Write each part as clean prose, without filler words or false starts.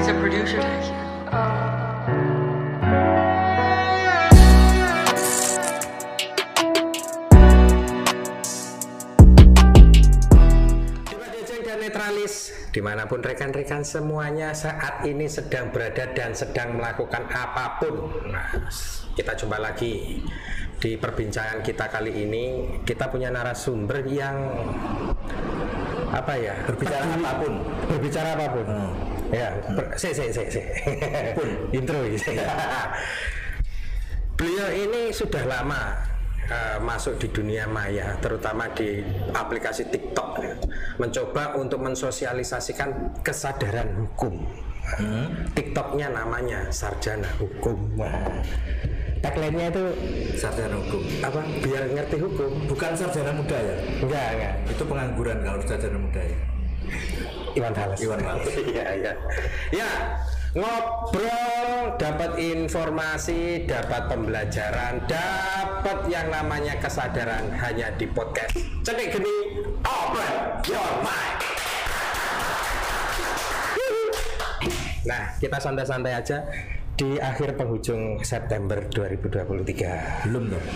He's a producer tag. Dan netralis dimanapun rekan-rekan semuanya saat ini sedang berada dan sedang melakukan apapun. Nah, kita jumpa lagi di perbincangan kita kali ini. Kita punya narasumber yang apa ya, berbicara apapun. Ya, intro beliau ini sudah lama masuk di dunia maya, terutama di aplikasi TikTok, mencoba untuk mensosialisasikan kesadaran hukum. TikToknya namanya Sarjana Hukum. Tagline-nya itu sarjana hukum. apa? Biar ngerti hukum. Bukan sarjana muda ya? Enggak. Itu pengangguran kalau sarjana muda ya. Iwan Fals. Iya. Ya, ngobrol, dapat informasi, dapat pembelajaran, dapat yang namanya kesadaran hanya di podcast Cedik Geni Open Your Mind. Nah, kita santai-santai aja di akhir penghujung September 2023. Belum dong?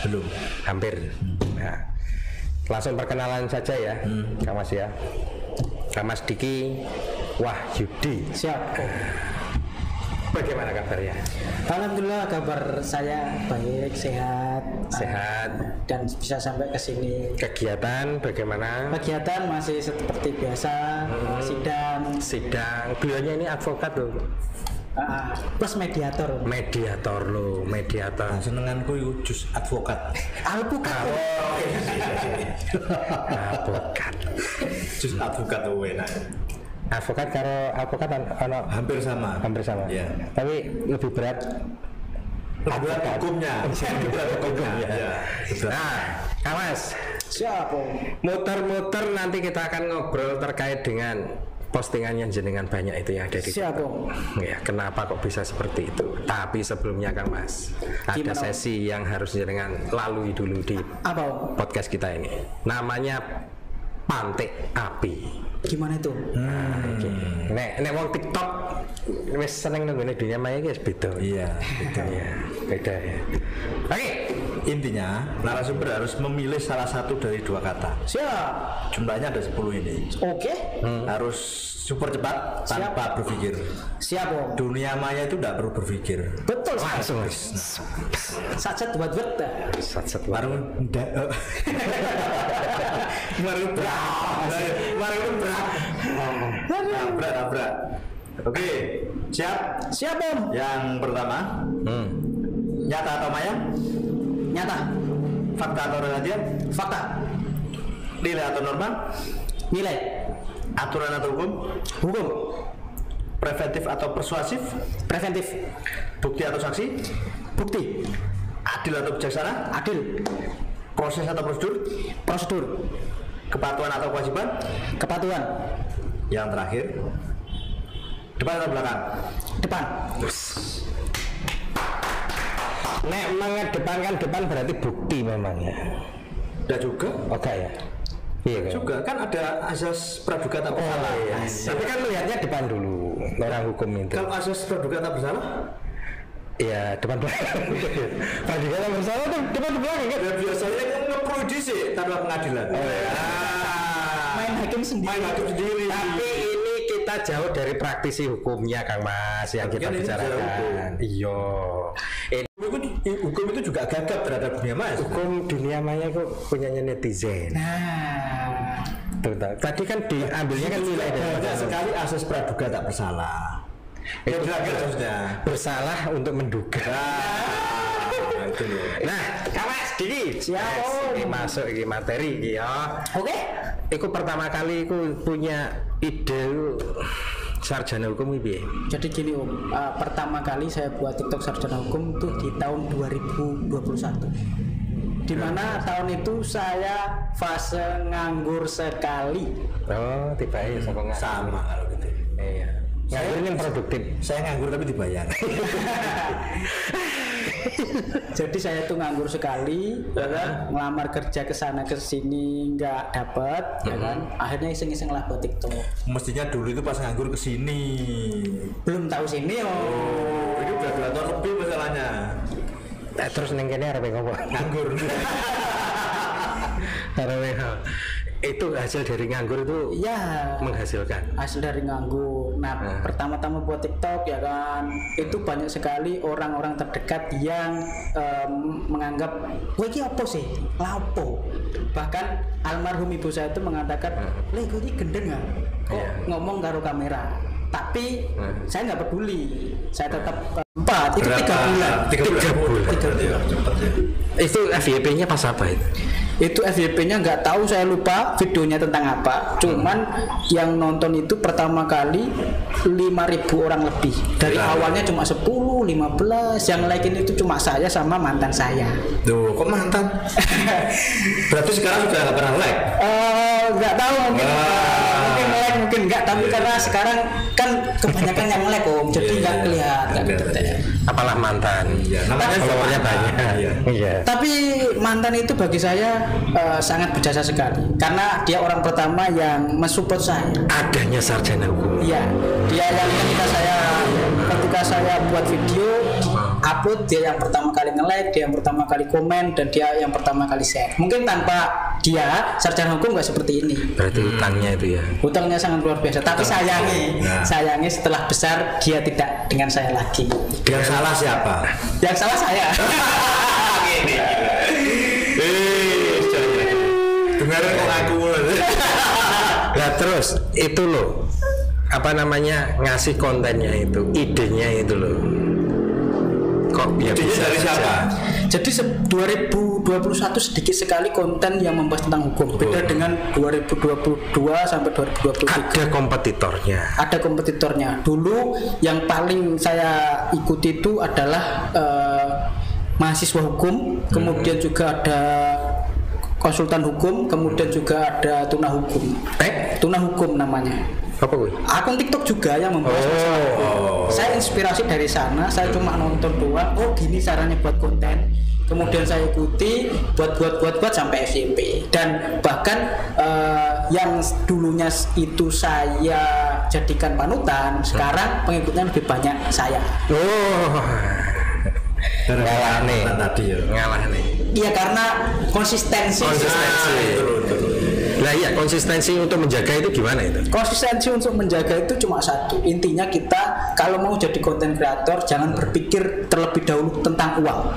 Belum. Hampir. Nah, langsung perkenalan saja ya, Kang Mas ya. Kang Mas Diki Wahyudi. Siap. Bagaimana kabarnya? Alhamdulillah kabar saya baik, sehat, dan bisa sampai ke sini. Kegiatan bagaimana? Kegiatan masih seperti biasa, sidang. Beliaunya ini advokat loh. Plus mediator. Mediator. Nah, senenganku itu jus advokat. Alpukat. Advokat. Jus advokat itu enak. Advokat karo advokat Hampir sama. Ya. Tapi lebih berat hukumnya. Ya. Nah, Kang Mas, Siap. muter-muter nanti kita akan ngobrol terkait dengan postingannya jenengan banyak itu yang ada di Siap. Ya, kenapa kok bisa seperti itu? Tapi sebelumnya Kang Mas, ada Gimana? sesi yang harus jenengan lalui dulu di Apa? podcast kita ini. Namanya Pantik Api. Gimana itu? Nek wong TikTok wis seneng nang dunia maya iki wis beda. Iya, Beda ya. Oke, intinya narasumber harus memilih salah satu dari dua kata. Siap. Jumlahnya ada 10 ini. Oke. Harus super cepat tanpa berpikir. Siap, Om. Dunia maya itu tidak perlu berpikir. Betul. langsung Sajat buat sat Baru Nabrak. Oke, siap. Siap, Om. Yang pertama, nyata atau maya? Nyata. Fakta atau rahasia? Fakta. Nilai atau norma? Nilai. Aturan atau hukum? Hukum. Preventif atau persuasif? Preventif. Bukti atau saksi? Bukti. Adil atau bijaksana? Adil. Proses atau prosedur? Prosedur. Kepatuhan atau kewajiban? Kepatuhan. Yang terakhir, depan atau belakang? Depan. Nek mengedepankan depan berarti bukti memangnya. Tidak juga. Oke ya. Iya kan? Juga kan ada asas praduga tak bersalah. Iya. Tapi kan lihatnya depan dulu orang hukum itu. Kalau asas praduga tak bersalah, Iya, depan belakang. Praduga tak bersalah tuh depan belakang kan? ya biasanya kan ngeproduksi tanpa pengadilan. Main hakim sendiri. Tapi ini kita jauh dari praktisi hukumnya Kang Mas yang kita Kan ini bicara hukum. bicarakan. Iya. Hukum itu juga gagap terhadap dunia maya. Hukum dunia maya kok punyanya netizen. Nah. Tuh, tadi kan diambilnya kan nilai dari Banyak sekali asas praduga tak bersalah. Ya dilanggar harusnya. bersalah untuk menduga. Nah, itu loh. Nah, Kang Mas Diki, Siap, Om. Ini masuk ini materi iki ya. Oke. Iku pertama kali iku punya ide sarjana hukum iki. Jadi gini, Om. Pertama kali saya buat TikTok sarjana hukum itu di tahun 2021. Di mana tahun itu saya fase nganggur sekali. Oh, tiba-tiba Sama kalau gitu. Iya. Nganggur ini produktif. Saya nganggur tapi dibayar. Jadi saya tuh nganggur sekali, ya kan? Ngelamar kerja ke sana ke sini nggak dapat, ya kan? Akhirnya iseng-iseng lah buat TikTok. Mestinya dulu itu pas nganggur ke sini. Belum tahu sini Oh, ini udah 2 tahun lebih masalahnya. Terus neng kene arep ngopo? Nganggur. Itu hasil dari nganggur itu ya menghasilkan. hasil dari nganggur. Nah, pertama-tama buat TikTok ya kan, itu banyak sekali orang-orang terdekat yang menganggap, "Kowe iki apa sih? Lapo?" Bahkan almarhum ibu saya itu mengatakan, "Le, kowe iki gendeng ya? Kok ngomong karo kamera?" Tapi saya nggak peduli. Saya tetap itu 3 bulan. 3 bulan. Itu FYP-nya pas apa itu? Itu FYP-nya nggak tahu, saya lupa videonya tentang apa. Cuman yang nonton itu pertama kali 5.000 orang lebih. Dari awalnya cuma 10, 15. Yang like-in itu cuma saya sama mantan saya. Duh, kok mantan? Berarti sekarang sudah nggak pernah like? Nggak tahu, mungkin like, mungkin nggak. Tapi karena sekarang kan kebanyakan yang like om, jadi nggak kelihatan. Apalah mantan. Iya, namanya followernya banyak. Iya. Tapi mantan itu bagi saya sangat berjasa sekali, karena dia orang pertama yang mensupport saya. Adanya sarjana hukum. Iya, dia yang ketika saya buat video upload, dia yang pertama kali nge-like, dia yang pertama kali komen, dan dia yang pertama kali share. Mungkin tanpa dia sarjana hukum nggak seperti ini. Berarti utangnya itu ya. Hutangnya sangat luar biasa. Tapi sayangnya setelah besar dia tidak dengan saya lagi. Yang salah siapa? Yang salah saya. Dengarin kok aku. Nah terus itu loh, apa namanya, ngasih kontennya itu, idenya itu loh. Kok ya Idenya bisa dari siapa? Jadi 2021 sedikit sekali konten yang membahas tentang hukum. Beda dengan 2022 sampai 2023. Ada kompetitornya. Ada kompetitornya. Dulu yang paling saya ikuti itu adalah mahasiswa hukum, kemudian juga ada konsultan hukum, kemudian juga ada tuna hukum. Tuna hukum namanya. Apa gue? Akun TikTok juga yang membahas masalah hukum. Saya inspirasi dari sana, saya cuma nonton doang. Oh gini caranya buat konten. Kemudian saya ikuti, buat sampai FYP. Dan bahkan yang dulunya itu saya jadikan panutan, sekarang pengikutnya lebih banyak saya. Ngalah nih. Ngalah nih. Iya, karena konsistensi. Nah iya, konsistensi untuk menjaga itu gimana itu? Konsistensi untuk menjaga itu cuma satu. Intinya kita kalau mau jadi konten kreator jangan berpikir terlebih dahulu tentang uang.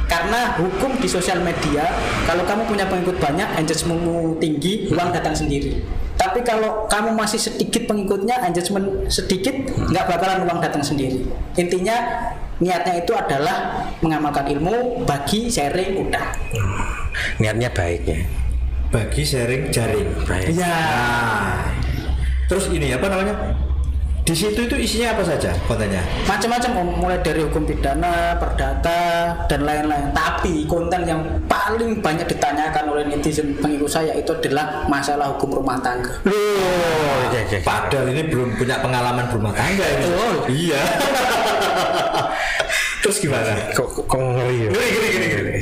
Karena hukum di sosial media, kalau kamu punya pengikut banyak, engagementmu tinggi, uang datang sendiri. Tapi kalau kamu masih sedikit pengikutnya, engagement sedikit, nggak bakalan uang datang sendiri. Intinya niatnya itu adalah mengamalkan ilmu, bagi, sharing, udah. Niatnya baik ya. Bagi, sharing, jaring. Baik. Iya. Terus ini apa namanya? Di situ itu isinya apa saja kontennya? Macam-macam om, mulai dari hukum pidana, perdata, dan lain-lain. Tapi konten yang paling banyak ditanyakan oleh netizen pengikut saya itu adalah masalah hukum rumah tangga. Padahal ini belum punya pengalaman rumah tangga ini. Iya. Terus gimana? Kok ngeri ya? Ngeri.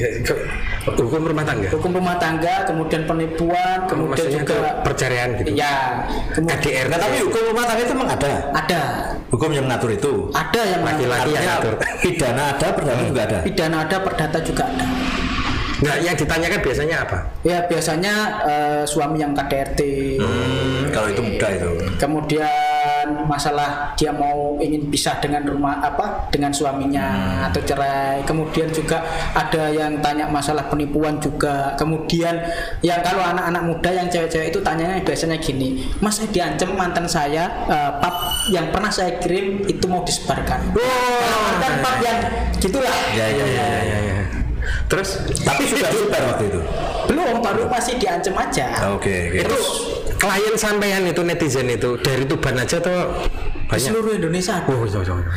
Hukum rumah tangga. Hukum rumah tangga, kemudian penipuan, kemudian maksudnya juga perceraian gitu. Iya. KDR. Nah, tapi hukum rumah tangga itu memang ada. Ada. Hukum yang mengatur itu. Ada yang Laki-laki yang ngatur. Pidana ada, perdata juga ada. Pidana ada, perdata juga ada. Nah, yang ditanyakan biasanya apa? Ya biasanya suami yang KDRT. Kalau itu mudah itu. Kemudian masalah dia ingin pisah dengan dengan suaminya atau cerai. Kemudian juga ada yang tanya masalah penipuan juga. Kemudian yang kalau anak-anak muda yang cewek-cewek itu tanyanya biasanya gini, Mas, saya diancam mantan saya, pap yang pernah saya kirim itu mau disebarkan. Mantan pap yang gitulah. Ya. Terus Tapi sudah sebar waktu itu. Belum, baru masih diancam aja. Oke. terus klien sampean itu, netizen itu dari Tuban aja tuh Di banyak. seluruh Indonesia ada.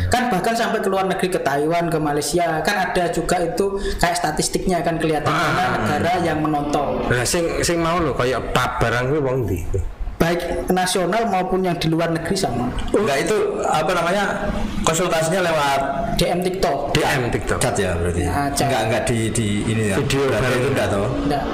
Kan bahkan sampai ke luar negeri, ke Taiwan, ke Malaysia, kan ada juga itu kayak statistiknya kan kelihatan mana negara yang menonton. Nah, sing mau lo kayak pap barang kuwi wong ndi? baik nasional maupun yang di luar negeri sama. Enggak, itu apa namanya, konsultasinya lewat DM TikTok. DM TikTok. chat ya berarti. Nah, chat. Enggak di ini ya. Video beranda bareng. itu enggak toh?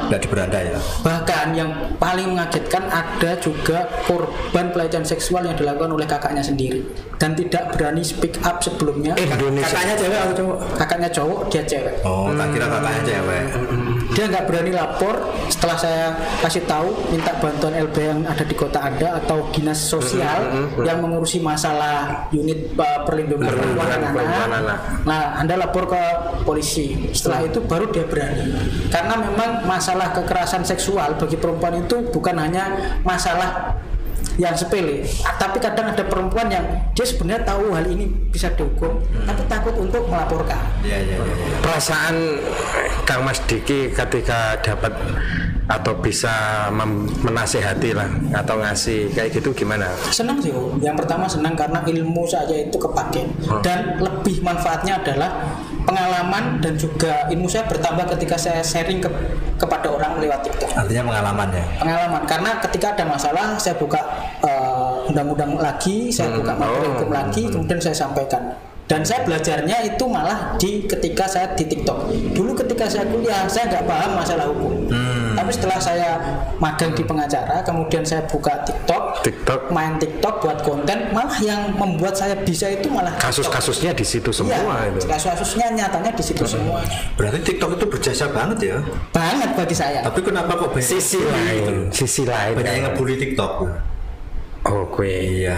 Enggak di beranda ya. Bahkan yang paling mengagetkan ada juga korban pelecehan seksual yang dilakukan oleh kakaknya sendiri dan tidak berani speak up sebelumnya. Indonesia. Kakaknya cewek atau cowok? Kakaknya cowok, dia cewek. Oh, tak kira kakaknya cewek. Dia nggak berani lapor setelah saya kasih tahu minta bantuan LBH yang ada di kota Anda atau dinas sosial yang mengurusi masalah unit perlindungan perempuan anak. Nah, Anda lapor ke polisi. Setelah itu baru dia berani. Karena memang masalah kekerasan seksual bagi perempuan itu bukan hanya masalah yang sepele, tapi kadang ada perempuan yang dia sebenarnya tahu hal ini bisa dihukum, tapi takut untuk melaporkan. Iya. Perasaan Kang Mas Diki ketika dapat atau bisa menasehati lah atau ngasih kayak gitu gimana? Senang sih, Om. Yang pertama senang karena ilmu saya itu kepake dan lebih manfaatnya adalah pengalaman dan juga ilmu saya bertambah ketika saya sharing kepada orang lewat TikTok. Artinya pengalaman ya. Pengalaman, karena ketika ada masalah saya buka undang-undang lagi, saya buka materi hukum lagi, kemudian saya sampaikan. Dan saya belajarnya itu malah ketika saya di TikTok. Dulu ketika saya kuliah saya nggak paham masalah hukum. Tapi setelah saya magang di pengacara, kemudian saya buka TikTok, main TikTok buat konten, malah yang membuat saya bisa itu malah Kasus-kasusnya di situ semua itu. Kasus-kasusnya nyatanya di situ semua. Berarti TikTok itu berjasa banget ya. Banget bagi saya. Tapi kenapa kok banyak Sisi lain. banyak yang ngebully TikTok? Oh, kue. Iya.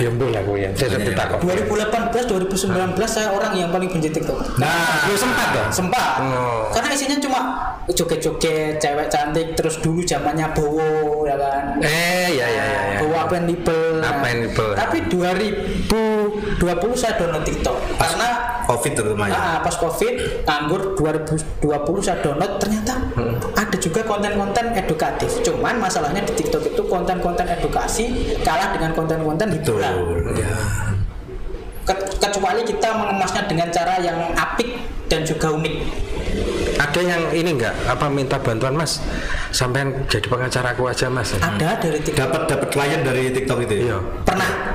Ya mbul lah kue. Saya sudah takut. 2018, 2019 saya orang yang paling benci TikTok. Nah, Lu sempat dong? Sempat. Karena isinya cuma joget-joget, cewek cantik, terus dulu zamannya Bowo ya kan. Ya. Bowo apa yang label. Tapi 2020 saya download TikTok karena COVID terutama ya. pas COVID, nganggur 2020 saya download, ternyata ada juga konten-konten edukatif. Cuman masalahnya di TikTok itu konten-konten edukasi kalah dengan konten-konten hiburan. Ya. Kecuali kita mengemasnya dengan cara yang apik dan juga unik. Ada yang ini enggak minta bantuan Mas sampean jadi pengacara aku aja Mas? Ada dari TikTok. Dapat klien dari TikTok itu ya? Iya.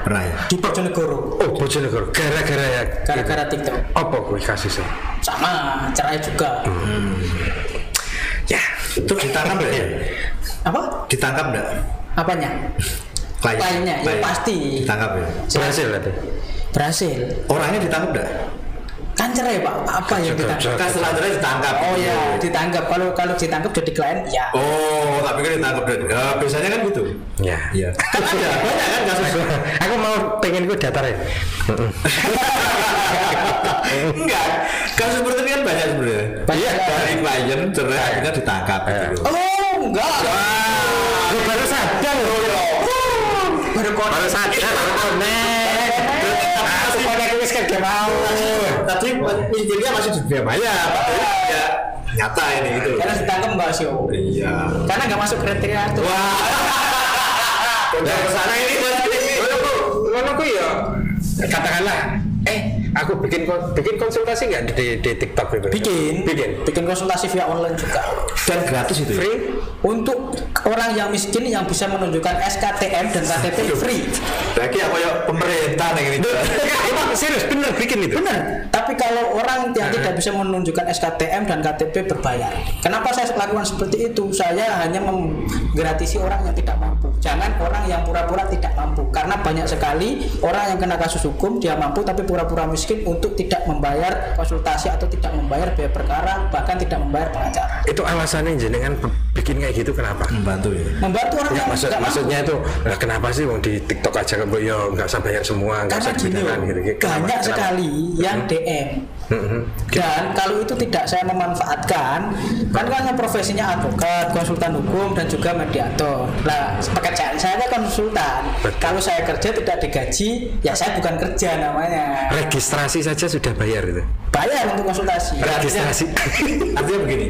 Pernah ya. di Bojonegoro. Oh, Bojonegoro. Gara-gara TikTok. Apa kuwi kasusnya? Sama, cerai juga. Ya, Itu ditangkap nggak ya? Apa? Ditangkap nggak? Apanya? Kliennya, ya pasti. Ditangkap ya? berhasil berarti. Berhasil. Orangnya ditangkap nggak? Kan cerai Pak. Apa yang ditangkap? Kan setelah cerai ditangkap. Oh ya, ditangkap. Kalau ditangkap jadi klien, ya. Oh, tapi kan ditangkap dan biasanya kan gitu. Ya. Iya. Kan ada banyak kan kasus. Aku mau pengen gue datar ya. Enggak. Kasus seperti ini kan banyak sebenarnya. Banyak. Dari klien cerai akhirnya ditangkap gitu. Oh, enggak. Lu baru sadar loh. Baru sadar. Supaya aku kerja mau. Tadi intinya masih di diam aja, ya nyata ini gitu. Karena ditangkap enggak sih, Om. Iya. Karena enggak masuk kriteria itu. Wah. Udah kesana ini Ngono ya. Katakanlah, aku bikin konsultasi nggak di TikTok itu? Bikin konsultasi via online juga. dan gratis itu. Free Untuk orang yang miskin yang bisa menunjukkan SKTM dan KTP free. Bagi apa ya pemerintah nih gitu. Serius bener bikin itu? Benar. Tapi kalau orang yang tidak bisa menunjukkan SKTM dan KTP berbayar. Kenapa saya lakukan seperti itu? Saya hanya menggratisi orang yang tidak mampu. Jangan orang yang pura-pura tidak mampu. Karena banyak sekali orang yang kena kasus hukum dia mampu tapi pura-pura miskin untuk tidak membayar konsultasi atau tidak membayar biaya perkara, bahkan tidak membayar pengacara. Itu alasannya jenengan bikin kayak gitu kenapa? Membantu ya. Membantu orang yang tidak maksudnya mampu. itu kenapa sih mau di TikTok aja kan ya nggak usah bayar semua, nggak Karena usah gini, gitu. banyak sekali yang DM. Dan kalau itu tidak saya memanfaatkan, kan profesinya advokat, konsultan hukum dan juga mediator. Nah, pekerjaan saya kan konsultan. Kalau saya kerja tidak digaji, ya saya bukan kerja namanya. Registrasi saja sudah bayar itu. Bayar untuk konsultasi. Registrasi. Artinya begini,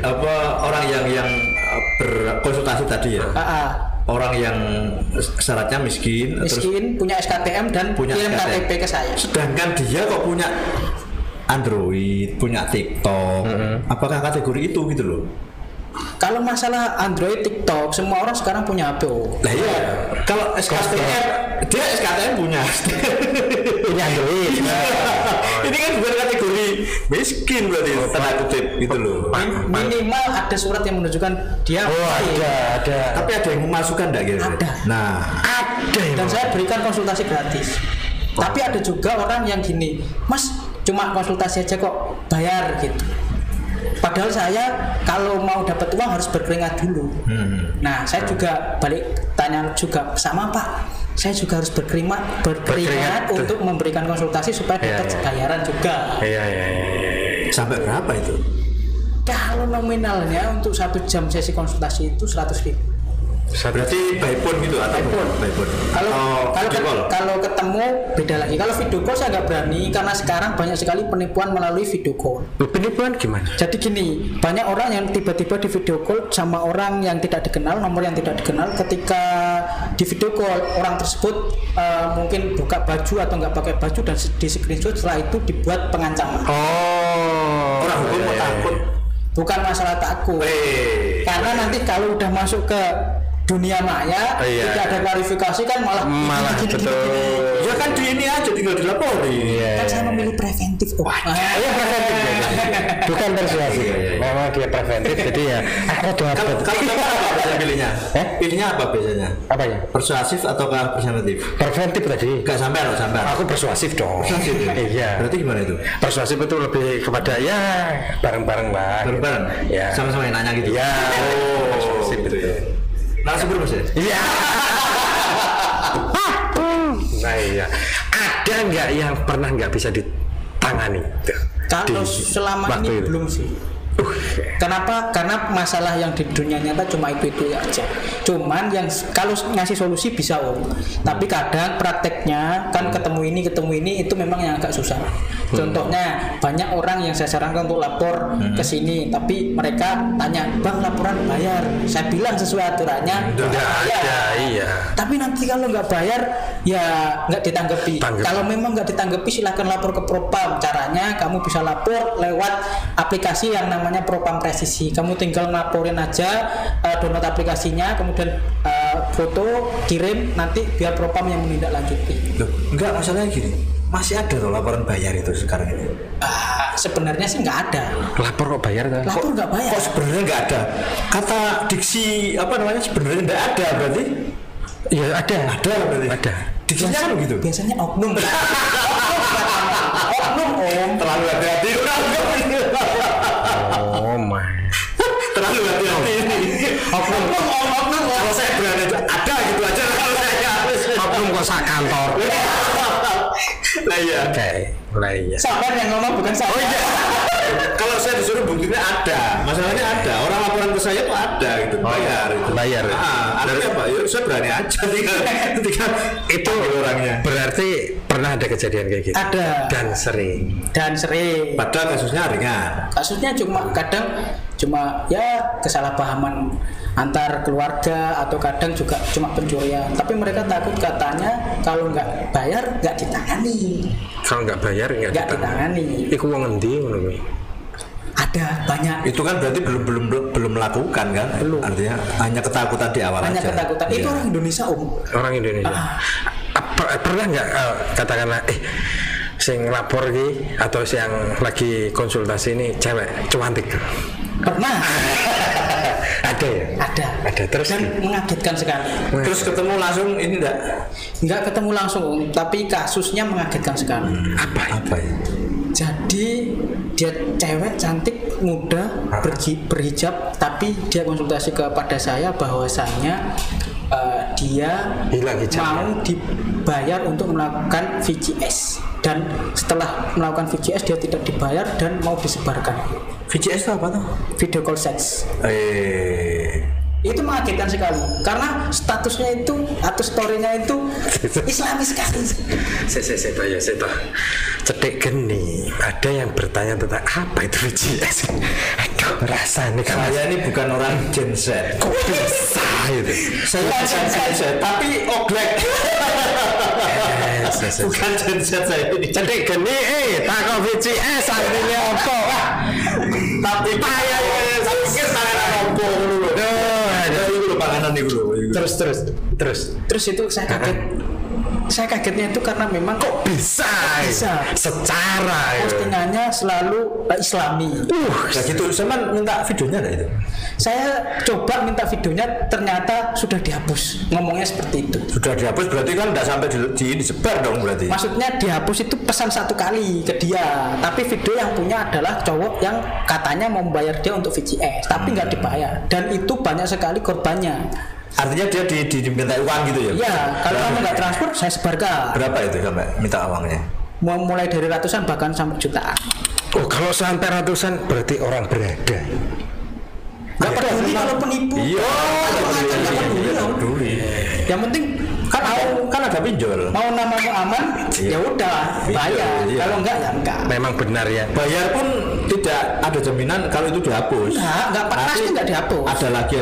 apa orang yang berkonsultasi tadi ya, orang yang syaratnya miskin, terus punya SKTM dan punya kirim SKTM. KTP ke saya. Sedangkan dia kok punya Android, punya TikTok, apakah kategori itu gitu loh? Kalau masalah Android, TikTok, semua orang sekarang punya HP. Lah iya. Kalau SKTM, dia SKTM punya Android. Ini kan bukan kategori miskin berarti, tanda kutip gitu loh. Minimal ada surat yang menunjukkan dia. Ada. Tapi ada yang memasukkan enggak gitu? Ada. Nah, ada. Dan saya berikan konsultasi gratis. Tapi ada juga orang yang gini, Mas, cuma konsultasi aja kok, bayar gitu. Padahal saya kalau mau dapat uang harus berkeringat dulu. Nah, saya juga balik tanya juga sama Pak. Saya juga harus berkeringat untuk memberikan konsultasi supaya dapat bayaran juga. Iya. Sampai berapa itu? Kalau nominalnya untuk 1 jam sesi konsultasi itu 100.000. Berarti by phone gitu atau by phone? Kalau ketemu beda lagi. Kalau video call saya nggak berani karena sekarang banyak sekali penipuan melalui video call. Penipuan gimana? Jadi gini, banyak orang yang tiba-tiba di video call sama orang yang tidak dikenal, nomor yang tidak dikenal. Ketika di video call orang tersebut mungkin buka baju atau nggak pakai baju dan di screenshot, setelah itu dibuat pengancaman. Orang hukum mau takut? Bukan masalah takut. Karena nanti kalau udah masuk ke dunia maya, tidak ada klarifikasi kan malah gini. Ya kan di ini aja tinggal dilapori. Kan saya memilih preventif. Preventif bukan persuasif. Memang dia preventif, jadi ya kalau apa pilihnya? Pilihnya apa biasanya? Apa ya? Persuasif ataukah preventif? Preventif tadi. Gak sampai. Aku persuasif dong. Persuasif. Iya. Berarti gimana itu? Persuasif itu lebih kepada ya bareng-bareng lah. Bareng-bareng. Ya. Sama-sama yang nanya gitu. Ya. Persuasif itu ya. Narasumber Mas ya? Iya. Nah iya. Ada nggak yang pernah nggak bisa ditangani? Kalau selama ini belum sih. Kenapa? Karena masalah yang di dunia nyata cuma itu aja. Cuman yang kalau ngasih solusi bisa tapi kadang prakteknya kan ketemu ini itu memang yang agak susah. Contohnya banyak orang yang saya sarankan untuk lapor ke sini, tapi mereka tanya, Bang, laporan bayar. Saya bilang sesuai aturannya. Iya. Tapi nanti kalau nggak bayar ya nggak ditanggapi. Kalau memang nggak ditanggapi silahkan lapor ke Propam. Caranya kamu bisa lapor lewat aplikasi yang namanya Propam Presisi. Kamu tinggal ngelaporin aja, download aplikasinya, kemudian foto, kirim, nanti biar Propam yang menindaklanjuti. Loh, enggak, masalahnya gini, masih ada loh laporan bayar itu sekarang ini. Sebenarnya sih nggak ada. Lapor kok bayar kan? Lapor nggak bayar. Kok sebenarnya nggak ada? Kata diksi sebenarnya nggak ada berarti? Iya ada berarti. Ada. Diksinya kan begitu. Biasanya oknum. Oknum terlalu hati-hati. Terlalu hati-hati ini. Oknum. Kalau saya berani ada gitu aja. Oknum kok sak kantor. Lah iya. Oke. Sabar yang ngomong bukan saya. Oh iya. Kalau saya disuruh buktinya ada. Masalahnya ada. Orang laporan ke saya tuh ada gitu. Bayar. Artinya apa? Ya saya berani aja tinggal itu orangnya. Berarti pernah ada kejadian kayak gitu. Ada. Dan sering. Padahal kasusnya ringan. Kasusnya cuma ya kesalahpahaman antar keluarga atau kadang juga cuma pencurian. Tapi mereka takut katanya kalau nggak bayar nggak ditangani. Kalau nggak bayar nggak ditangani. Iku wong endi ngono kuwi? Ada banyak. Itu kan berarti belum melakukan kan? Belum. Artinya hanya ketakutan di awal hanya aja. Ketakutan. Itu orang Indonesia Orang Indonesia. Pernah nggak katakanlah sing lapor ki atau yang lagi konsultasi ini cewek cuantik? Pernah. Ada ya? Ada terus dan mengagetkan sekali. Terus ketemu langsung ini enggak ketemu langsung, tapi kasusnya mengagetkan sekali. Apa ya? Jadi dia cewek cantik, muda, berhijab, tapi dia konsultasi kepada saya bahwasanya dia mau dibayar untuk melakukan VCS, dan setelah melakukan VCS dia tidak dibayar dan mau disebarkan. VCS itu apa tuh? Video call sex. Itu mengagetkan sekali karena statusnya itu atau storynya itu Islami sekali. Saya cedek geni. Ada yang bertanya tentang apa itu VCS. Aduh, rasanya saya ini bukan orang Gen Z. Kok bisa itu? Saya Gen Z, tapi oglek. Bukan Gen Z saya ini. Cedek geni, takut VCS artinya apa? Tapi saya pikir saya Apa lho? Ada itu panganan itu. Terus itu saya kaget. Saya kagetnya itu karena memang kok bisa secara postingannya selalu Islami. Nah gitu, saya minta videonya enggak itu? Saya coba minta videonya, ternyata sudah dihapus. Ngomongnya seperti itu. Sudah dihapus berarti kan enggak sampai disebar dong berarti. Maksudnya dihapus itu pesan satu kali ke dia, tapi video yang punya adalah cowok yang katanya mau membayar dia untuk VCS, tapi nggak dibayar. Dan itu banyak sekali korbannya. Artinya dia diminta uang gitu ya? Iya, kalau kamu nggak transfer, saya sebarkan. Berapa itu sampai minta uangnya? Mulai dari ratusan bahkan sampai jutaan. Oh, kalau sampai ratusan berarti orang berada. Nggak peduli kalau penipu. Iya, nggak peduli. Yang penting kan ada pinjol. Mau namamu aman, ya udah bayar. Iya. Kalau enggak ya enggak. Memang benar ya. Bayar pun tidak ada jaminan kalau itu dihapus. Enggak pasti enggak dihapus. Ada lagi.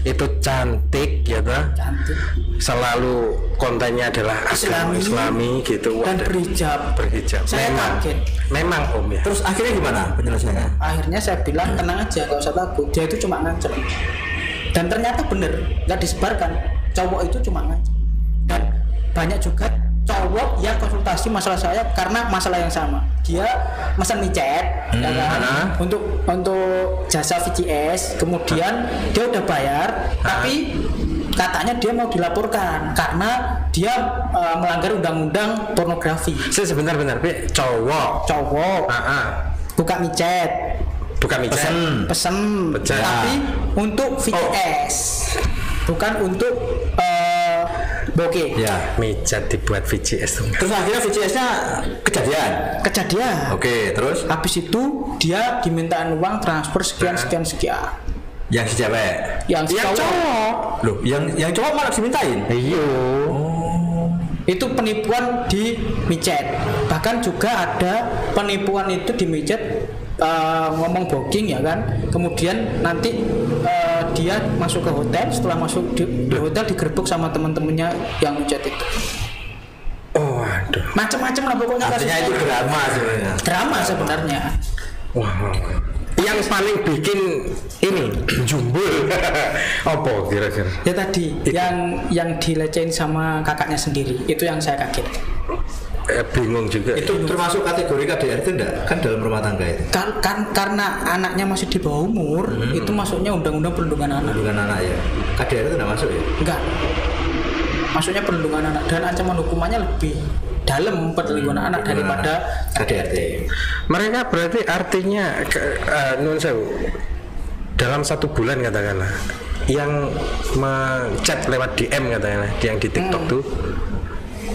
Itu cantik ya toh. Cantik. Selalu kontennya adalah Islami gitu. Dan berhijab. Saya kaget. Memang Om ya. Terus akhirnya gimana penyelesaiannya? Akhirnya saya bilang tenang aja, enggak usah takut. Dia itu cuma ngancem. Dan ternyata bener, enggak disebarkan. Cowok itu cuma ngancem. Dan banyak juga cowok yang konsultasi masalah saya karena masalah yang sama. Dia pesan micet ya kan, untuk jasa VCS, kemudian dia udah bayar, tapi katanya dia mau dilaporkan karena dia melanggar undang-undang pornografi. Sebentar, cowok. Buka micet. Pesen. Tapi untuk VCS. Bukan untuk bokeh. Ya, micet dibuat VCS. Terus akhirnya VCS-nya kejadian. Oke, terus habis itu dia dimintain uang transfer sekian. Yang si cewek. Yang cowok. Loh, yang cowok malah dimintain. Iya. Itu penipuan di micet. Bahkan juga ada penipuan itu di micet, ngomong booking ya kan, kemudian nanti dia masuk ke hotel, setelah masuk di hotel digerebek sama teman-temannya yang micet itu. Oh aduh, macam-macam lah pokoknya. Artinya itu drama sebenarnya. Wah. Yang paling bikin ini jumbul apa kira-kira? Ya tadi yang dilecehin sama kakaknya sendiri, itu yang saya kaget. Bingung juga. Itu termasuk kategori KDRT enggak? Kan dalam rumah tangga itu. Karena anaknya masih di bawah umur, itu masuknya undang-undang perlindungan anak. Perlindungan anak ya. KDRT enggak masuk ya? Enggak. Masuknya perlindungan anak dan ancaman hukumannya lebih dalam perlindungan anak daripada KDRT. Mereka berarti artinya nun sewu, dalam 1 bulan katakanlah yang chat lewat DM katakanlah yang di TikTok tuh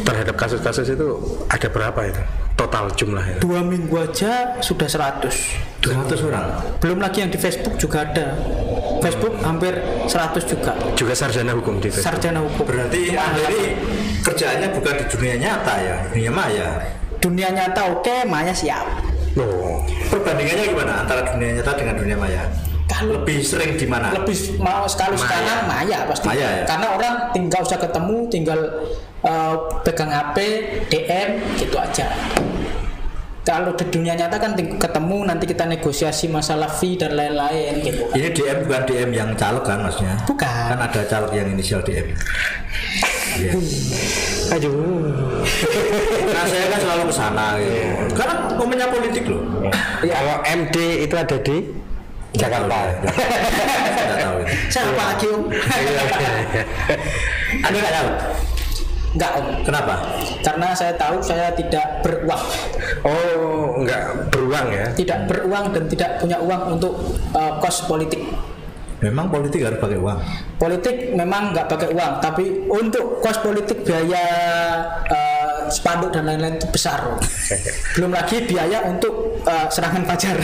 terhadap kasus-kasus itu ada berapa itu total jumlahnya? 2 minggu aja sudah 100 orang. Belum lagi yang di Facebook juga ada. Facebook hampir 100 juga sarjana hukum di Facebook. Sarjana hukum. Berarti ini kerjaannya bukan di dunia nyata ya, dunia maya. Dunia nyata oke, maya siap. Oh. Perbandingannya gimana antara dunia nyata dengan dunia maya? Kalau lebih sering di mana? Lebih mau sekarang maya pasti. Maya, ya? Karena orang tinggal usah ketemu, tinggal pegang HP, DM gitu aja. Kalau di dunia nyata kan ketemu, nanti kita negosiasi masalah fee dan lain-lain gitu. Ini DM bukan DM yang caleg kan maksudnya? Bukan. Kan ada caleg yang inisial DM. Iya. Aduh. Nah saya kan selalu kesana gitu. Karena momennya politik loh. Ya. Kalau MD itu ada di Jakarta. Tidak tahu. Saya lupa lagi Om. Anda nggak tahu? Enggak Om. Kenapa? Karena saya tahu saya tidak beruang. Oh, enggak beruang ya? Tidak beruang dan tidak punya uang untuk kos politik. Memang politik harus pakai uang. Politik memang nggak pakai uang, tapi untuk kos politik biaya spanduk dan lain-lain itu besar. Belum lagi biaya untuk serangan fajar.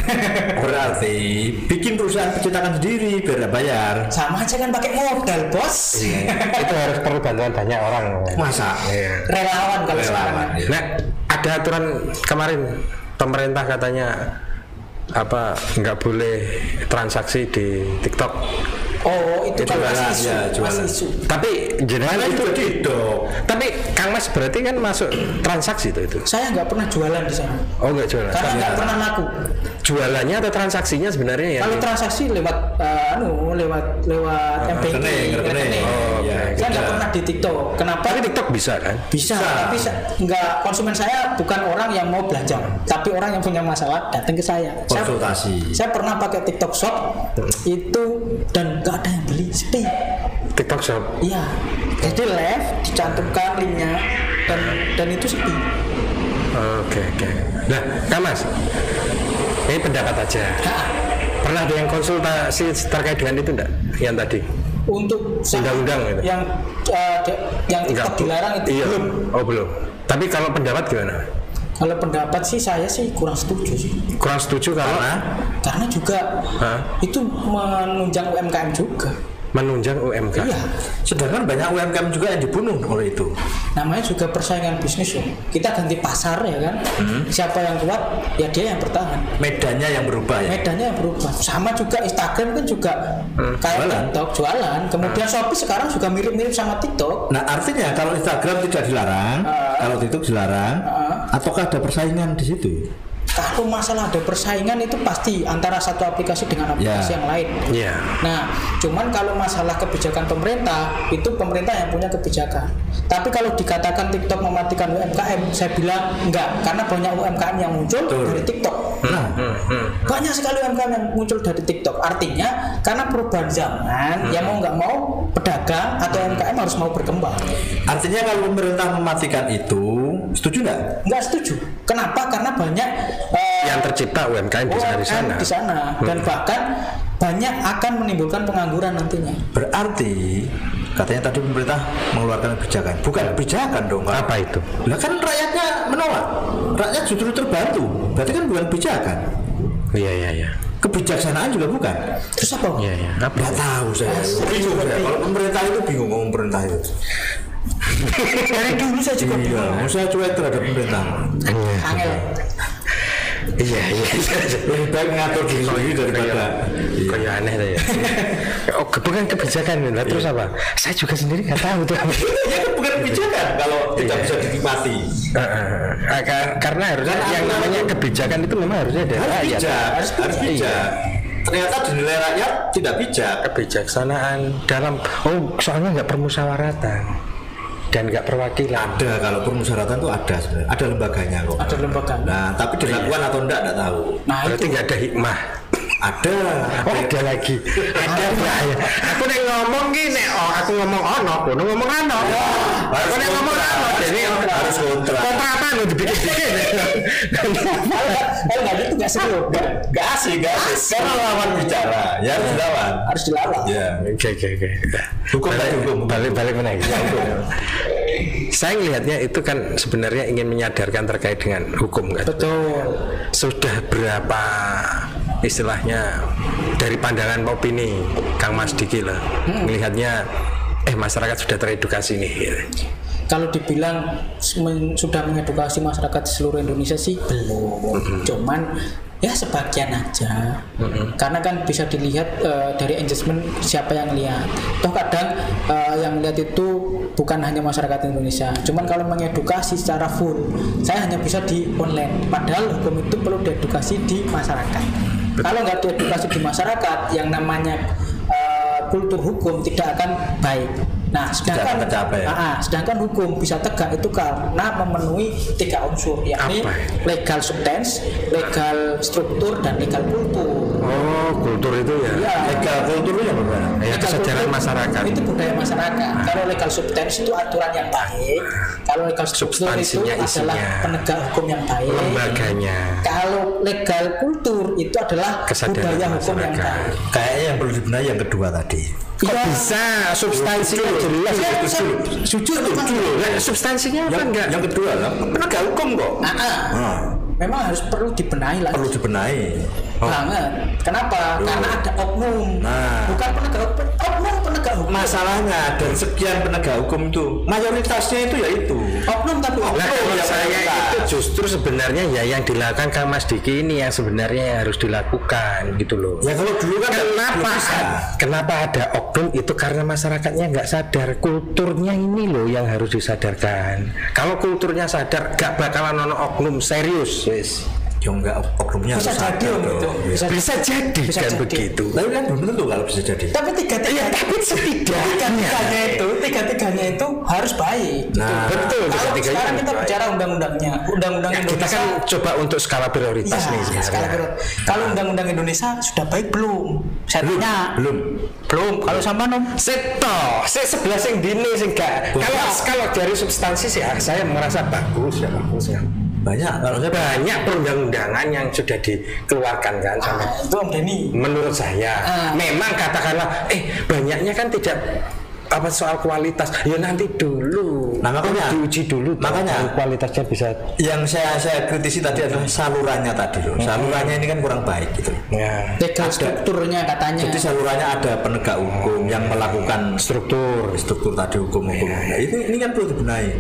Berarti bikin perusahaan pencetakan sendiri biar bayar. Sama aja kan pakai modal bos. Itu harus perlu bantuan banyak orang. Masa? Relawan kalau sekarang. Ya. Nah, ada aturan kemarin pemerintah katanya nggak boleh transaksi di TikTok Oh, itu kan jualan. masih isu. Tapi jenengan itu tapi Kang Mas berarti kan masuk transaksi itu. Saya nggak pernah jualan di sana. Oh, nggak jualan. Karena nggak pernah laku. Jualannya atau transaksinya sebenarnya ya? Kalau transaksi lewat rekening. Saya nggak pernah di TikTok. Kenapa? Tapi TikTok bisa kan? Bisa. Tapi nggak, konsumen saya bukan orang yang mau belajar, tapi orang yang punya masalah datang ke saya. Konsultasi. Saya pernah pakai TikTok Shop itu dan nggak ada yang beli, sepi. TikTok Shop. Iya. Jadi live dicantumkan linknya dan itu sepi. Oke. Nah, Kang Mas, ini pendapat aja. Pernah ada yang konsultasi terkait dengan itu enggak? Yang tadi? Untuk undang-undang gitu. Yang TikTok dilarang itu iya. belum. Oh, belum. Tapi kalau pendapat gimana? Kalau pendapat sih saya sih kurang setuju sih. Kurang setuju karena juga itu menunjang UMKM juga. Menunjang UMKM. Iya. Sedangkan banyak UMKM juga yang dibunuh oleh itu. Namanya juga persaingan bisnis ya. Kita ganti pasar ya kan. Siapa yang kuat ya dia yang bertahan. Medannya yang berubah ya. Medannya yang berubah. Sama juga Instagram kan juga kayak TikTok jualan. Kemudian Shopee sekarang juga mirip-mirip sama TikTok. Nah artinya kalau Instagram tidak dilarang, kalau TikTok dilarang, ataukah ada persaingan di situ? Kalau masalah ada persaingan itu pasti antara satu aplikasi dengan aplikasi yang lain. Yeah. Nah, cuman kalau masalah kebijakan pemerintah, itu pemerintah yang punya kebijakan. Tapi kalau dikatakan TikTok mematikan UMKM, saya bilang enggak, karena banyak UMKM yang muncul dari TikTok. Banyak sekali UMKM yang muncul dari TikTok. Artinya, karena perubahan zaman, ya mau nggak mau pedagang atau UMKM harus mau berkembang. Artinya kalau pemerintah mematikan itu, setuju nggak? Nggak setuju. Kenapa? Karena banyak yang tercipta UMKM di sana. Dan bahkan banyak akan menimbulkan pengangguran nantinya. Berarti katanya tadi pemerintah mengeluarkan kebijakan, bukan kebijakan dong. Apa itu? Lah kan rakyatnya menolak, rakyat justru terbantu. Berarti kan bukan kebijakan. Iya. Kebijaksanaan juga bukan. Terus apa? Iya. Nggak tahu saya. Bingung saya. Kalau pemerintah itu bingung ngomong pemerintah itu. Dari dulu saya juga bingung. Saya cuek terhadap pemerintah. Angel. Iya. Lebih baik ngatur diri sendiri daripada kayak aneh ya. Oh, bukan kebijakan. Lah terus apa? Saya juga sendiri nggak tahu tuh. Ya kan bukan kebijakan kalau tidak bisa dinikmati. Karena harusnya yang namanya kebijakan itu memang harusnya dari rakyat. Harus bijak. Ternyata dinilai rakyat tidak bijak. Kebijaksanaan dalam soalnya nggak permusyawaratan dan nggak perwakilan. Ada, kalau permusyawaratan itu ada sebenarnya. Ada lembaganya kok. Ada lembaga. Nah, tapi dilakukan atau enggak tahu. Nah, berarti nggak ada hikmah. Ada lagi. Ada bahaya. Aku nek ngomong gini, aku ngomong kono ngomong ano. Aku nek ngomong ano, jadi harus kontratan lo dibikin-bikin. Kalau nggak gitu nggak seru. Nggak asik. Karena lawan bicara, ya harus dilawan. Harus dilawan. Ya. Oke. Hukum. Balik mana? Saya melihatnya itu kan sebenarnya ingin menyadarkan terkait dengan hukum kan. Betul. Sudah berapa istilahnya dari pandangan opini Kang Mas Diki lah melihatnya masyarakat sudah teredukasi nih gitu. Kalau dibilang sudah mengedukasi masyarakat di seluruh Indonesia sih belum. Cuman ya sebagian aja. Karena kan bisa dilihat dari engagement siapa yang lihat. Toh kadang yang lihat itu bukan hanya masyarakat Indonesia. Cuman kalau mengedukasi secara full, saya hanya bisa di online. Padahal hukum itu perlu diedukasi di masyarakat. Kalau nggak diedukasi di masyarakat, yang namanya kultur hukum tidak akan baik. Nah, sedangkan hukum bisa tegak itu karena memenuhi 3 unsur, yakni legal substance, legal struktur, dan legal kultur. Oh, kultur itu ya? Legal kultur itu apa? Ya, kesadaran masyarakat. Itu budaya masyarakat. Kalau legal substance itu aturan yang baik. Kalau legal struktur itu adalah penegak hukum yang baik. Lembaganya. Kalau legal kultur itu adalah kesadaran budaya hukum yang baik. Kayaknya yang perlu dibenahi yang kedua tadi. Kok bisa substansinya jelas? Jujur. Substansinya apa enggak? Yang kedua lah penegak hukum kok. Memang harus perlu dibenahi lagi. Perlu dibenahi. Banget. Kenapa? Karena ada oknum. Bukan penegak hukum. Oknum penegak hukum. Masalahnya dari sekian penegak hukum itu mayoritasnya itu ya itu. Oknum tapi oknum. Saya itu justru sebenarnya ya yang dilakukan Kang Mas Diki ini yang sebenarnya yang harus dilakukan gitu loh. Ya kalau dulu kan kenapa ada oknum itu karena masyarakatnya nggak sadar, kulturnya ini loh yang harus disadarkan. Kalau kulturnya sadar, gak bakalan ono oknum serius, wis. Ya enggak, oknumnya bisa jadi gitu. Bisa jadi kan begitu. Tapi kan belum tentu kalau bisa jadi. Tapi tiga-tiganya itu harus baik. Nah, betul. Kalau sekarang kita bicara undang-undangnya, undang-undang Indonesia. Kita kan coba untuk skala prioritas nih. Kalau undang-undang Indonesia sudah baik belum? Setnya belum. Kalau sama nom seto, sebelah sing dini sing gak. Kalau dari substansi sih saya merasa bagus ya. Banyak perundang-undangan yang sudah dikeluarkan kan sama itu Om Denny. Menurut saya memang katakanlah banyaknya kan tidak apa soal kualitas ya nanti dulu. Nah makanya diuji dulu makanya kualitasnya bisa. Yang saya kritisi tadi adalah salurannya tadi loh. Salurannya ini kan kurang baik gitu. Ya. Strukturnya katanya. Jadi salurannya ada penegak hukum yang melakukan struktur tadi hukum. Nah, ini kan perlu dibenahi.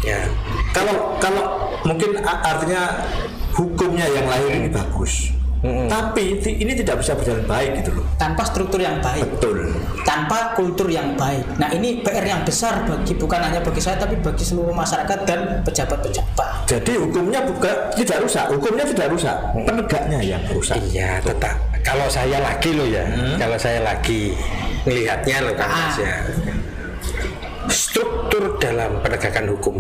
Ya, kalau mungkin artinya hukumnya yang lahir ini bagus, tapi ini tidak bisa berjalan baik gitu loh. Tanpa struktur yang baik. Betul. Tanpa kultur yang baik. Nah ini PR yang besar bukan hanya bagi saya tapi bagi seluruh masyarakat dan pejabat-pejabat. Jadi hukumnya tidak rusak, penegaknya yang rusak. Iya, tetap. Kalau saya lagi loh ya, kalau saya lagi melihatnya loh kan ya. Struktur dalam penegakan hukum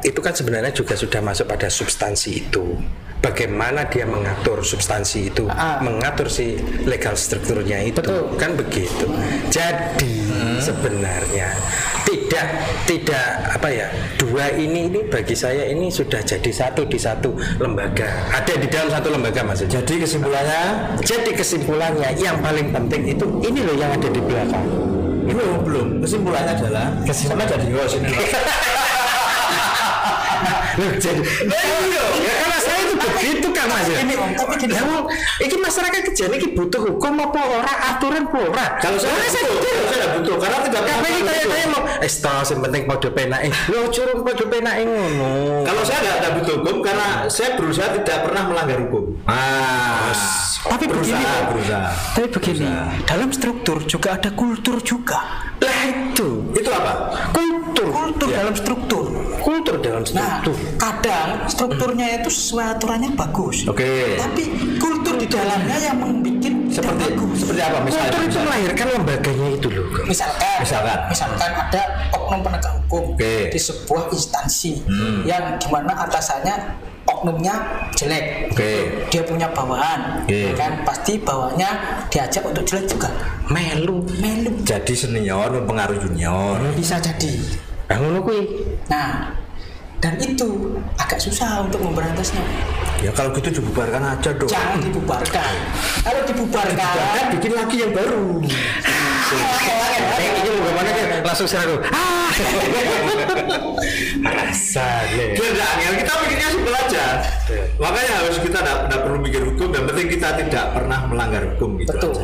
itu kan sebenarnya juga sudah masuk pada substansi itu. Bagaimana dia mengatur substansi itu, mengatur si legal strukturnya itu. Betul. Kan begitu. Jadi sebenarnya tidak apa ya, dua ini bagi saya ini sudah jadi satu di satu lembaga. Ada di dalam satu lembaga maksudnya. Jadi kesimpulannya yang paling penting itu ini loh yang ada di belakang. Belum. Kesimpulannya adalah sama jadi host ini. Karena saya itu begitu kan Mas. Ini masyarakat kejadian ini butuh hukum apa ora, aturan apa ora. Kalau saya tidak butuh karena tidak tanya mau yang penting pada penake. Lho curung pada penake ngono. Kalau saya tidak butuh hukum karena saya berusaha tidak pernah melanggar hukum. Tapi begini, dalam struktur juga ada kultur juga. Lah itu apa? Kultur dalam struktur. Nah, kadang strukturnya itu sesuai aturannya bagus. Oke. Tapi kultur di dalamnya yang membuat seperti apa misalnya? Kultur itu melahirkan lembaganya itu loh. Misalkan ada oknum penegak hukum di sebuah instansi yang dimana atasannya oknumnya jelek, dia punya bawahan, kan pasti bawahannya diajak untuk jelek juga, melu. Jadi senior mempengaruhi junior. Bisa jadi. Nah, dan itu agak susah untuk memberantasnya. Ya kalau gitu dibubarkan aja dong. Jangan dibubarkan. Kalau dibubarkan, bikin lagi yang baru. Ini bagaimana kan langsung serang. Rasanya. Kita pikirnya simpel aja. Makanya harus kita tidak perlu mikir hukum. Yang penting kita tidak pernah melanggar hukum gitu. Betul.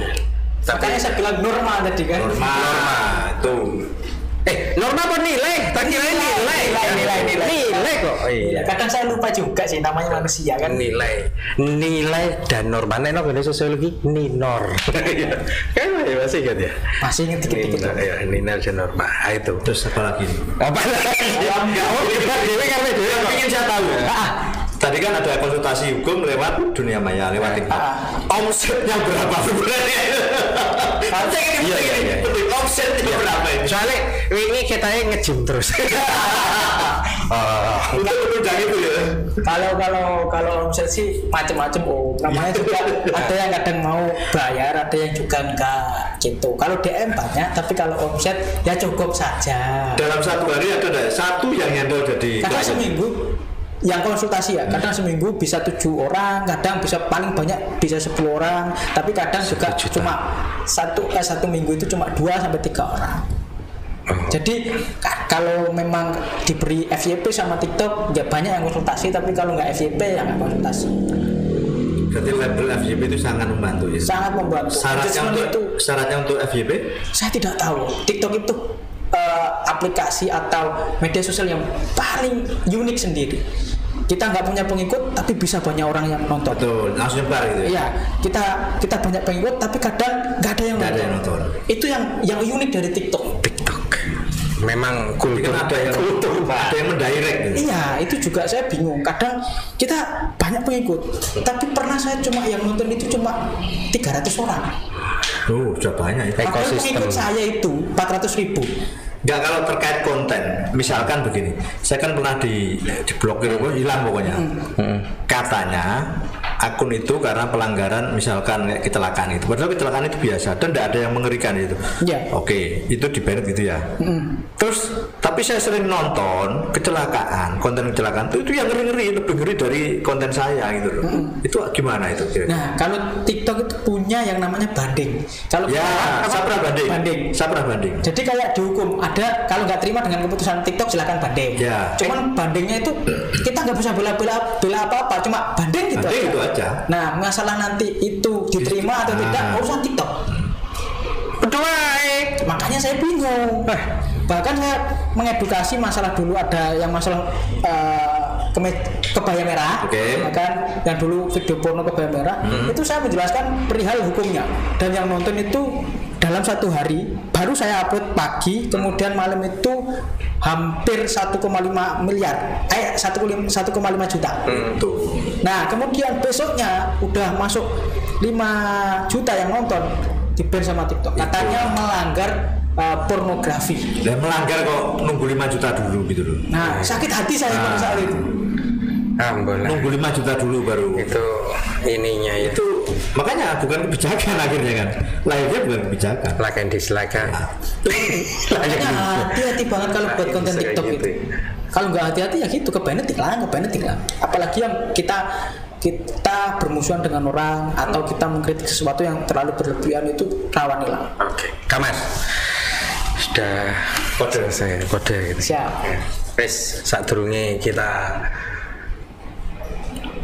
Makanya saya bilang norma tadi kan. Norma itu. Norma apa nilai? Tak kira nilai kok. Iya. Kadang saya lupa juga sih namanya manusia kan. Nilai dan norma. Nek nek sosiologi ninor. Kan masih ingat ya? Masih ingat dikit-dikit. Ya, nilai dan norma. Itu. Terus apa lagi? Apa lagi? Ingin saya tahu. Tadi kan ada konsultasi hukum lewat dunia maya, lewat TikTok. Omsetnya berapa sebenarnya? Omsetnya berapa ini? Soalnya ini kita nge-gym terus. Untuk itu ya. Kalau omset sih macam-macam. Namanya juga ada yang kadang mau bayar, ada yang juga enggak gitu. Kalau DM banyak, tapi kalau omset ya cukup saja. Dalam satu hari ada satu yang handle jadi. Kadang seminggu yang konsultasi ya, kadang seminggu bisa 7 orang, kadang bisa paling banyak bisa 10 orang, tapi kadang juga cuma satu minggu itu cuma 2 sampai 3 orang. Jadi kalau memang diberi FYP sama TikTok ya banyak yang konsultasi, tapi kalau nggak FYP ya nggak konsultasi. Berarti label FYP itu sangat membantu ya? Sangat membantu. Syaratnya untuk FYP? Saya tidak tahu. TikTok itu aplikasi atau media sosial yang paling unik sendiri. Kita nggak punya pengikut tapi bisa banyak orang yang nonton. Betul, langsung nyebar gitu. Iya, kita banyak pengikut tapi kadang nggak ada yang nonton. Itu yang unik dari TikTok. Memang kultur ada yang mendirect gitu. Iya, itu juga saya bingung. Kadang kita banyak pengikut, tapi pernah saya cuma yang nonton itu cuma 300 orang. Sudah banyak itu. Padahal pengikut saya itu 400.000. Enggak, kalau terkait konten, misalkan begini, saya kan pernah diblokir, hilang pokoknya. Katanya akun itu karena pelanggaran misalkan kayak kecelakaan itu. Padahal kecelakaan itu biasa dan tidak ada yang mengerikan itu. Yeah. Oke, itu di-ban gitu ya. Terus tapi saya sering nonton konten kecelakaan itu yang ngeri-ngeri, lebih ngeri dari konten saya gitu loh. Itu gimana itu kira-kira? Nah, kalau TikTok itu punya yang namanya banding. Kalau saya pernah banding. Jadi kayak dihukum, ada kalau nggak terima dengan keputusan TikTok silakan banding. Ya. Cuman bandingnya itu kita nggak bisa bela apa-apa, cuma banding gitu. Banding itu aja. Nah, masalah nanti itu diterima atau tidak urusan TikTok. Makanya saya bingung. Bahkan saya mengedukasi masalah dulu, ada yang masalah kebaya merah, ya kan? Yang dulu video porno kebaya merah, itu saya menjelaskan perihal hukumnya. Dan yang nonton itu dalam satu hari, baru saya upload pagi, kemudian malam itu hampir 1,5 miliar, 1,5 juta. Nah, kemudian besoknya udah masuk 5 juta yang nonton, di-ban sama TikTok. Katanya melanggar pornografi. Dan melanggar kok nunggu 5 juta dulu gitu loh. Nah, sakit hati saya pada saat itu. Nunggu 5 juta dulu baru. Itu ininya ya. Itu makanya bukan kebijakan akhirnya kan. Lahirnya bukan kebijakan. Like and dislike kan. Makanya hati-hati banget kalau buat konten TikTok gitu. itu. Kalau nggak hati-hati ya gitu, kebanet iklan. Apalagi yang kita bermusuhan dengan orang atau kita mengkritik sesuatu yang terlalu berlebihan, itu rawan hilang. Oke, Kamas. Sudah kode gitu. Siap. Wes sadurunge kita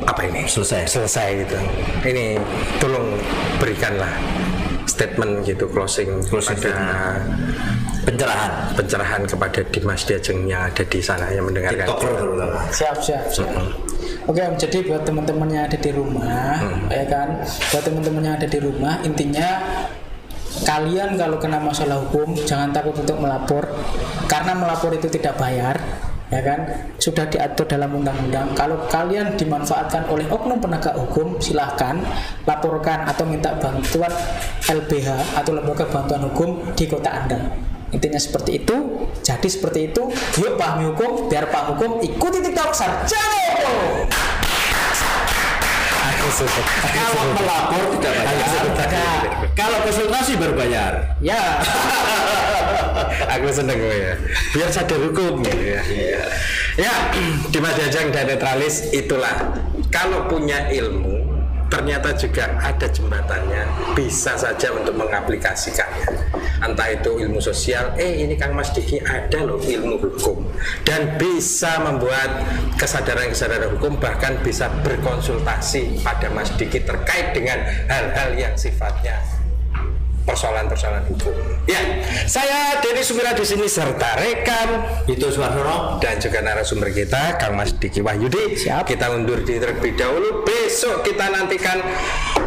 apa ini? Selesai gitu. Ini tolong berikanlah statement gitu, closing pada pencerahan kepada Dimas Diajeng yang ada di sana yang mendengarkan. Siap. Oke, jadi buat teman-teman yang ada di rumah, ya kan, buat teman-teman yang ada di rumah, intinya kalian kalau kena masalah hukum jangan takut untuk melapor, karena melapor itu tidak bayar, ya kan, sudah diatur dalam undang-undang. Kalau kalian dimanfaatkan oleh oknum penegak hukum, silahkan laporkan atau minta bantuan LBH atau lembaga bantuan hukum di kota Anda. Intinya seperti itu. Jadi seperti itu. Yuk pahami hukum, biar paham hukum, ikuti TikTok Sarjana. Kalau melapor tidak bayar. Kalau konsultasi berbayar. Ya. Aku seneng ya. Biar sadar hukum gitu ya. Ya, Dimas Diajeng dan Netralis, itulah. Kalau punya ilmu, ternyata juga ada jembatannya, bisa saja untuk mengaplikasikannya. Entah itu ilmu sosial, ini Kang Mas Diki ada loh ilmu hukum, dan bisa membuat kesadaran hukum, bahkan bisa berkonsultasi pada Mas Diki terkait dengan hal-hal yang sifatnya persoalan-persoalan hukum. Ya, saya Denny Sumira di sini serta rekan itu Suwarsono dan juga narasumber kita Kang Mas Diki Wahyudi. Siap. Kita undur diri terlebih dahulu. Besok kita nantikan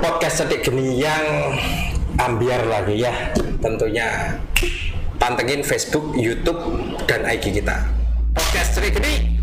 podcast Cedik Geni yang ambiar lagi ya. Tentunya pantengin Facebook, YouTube dan IG kita. Podcast Cedik Geni.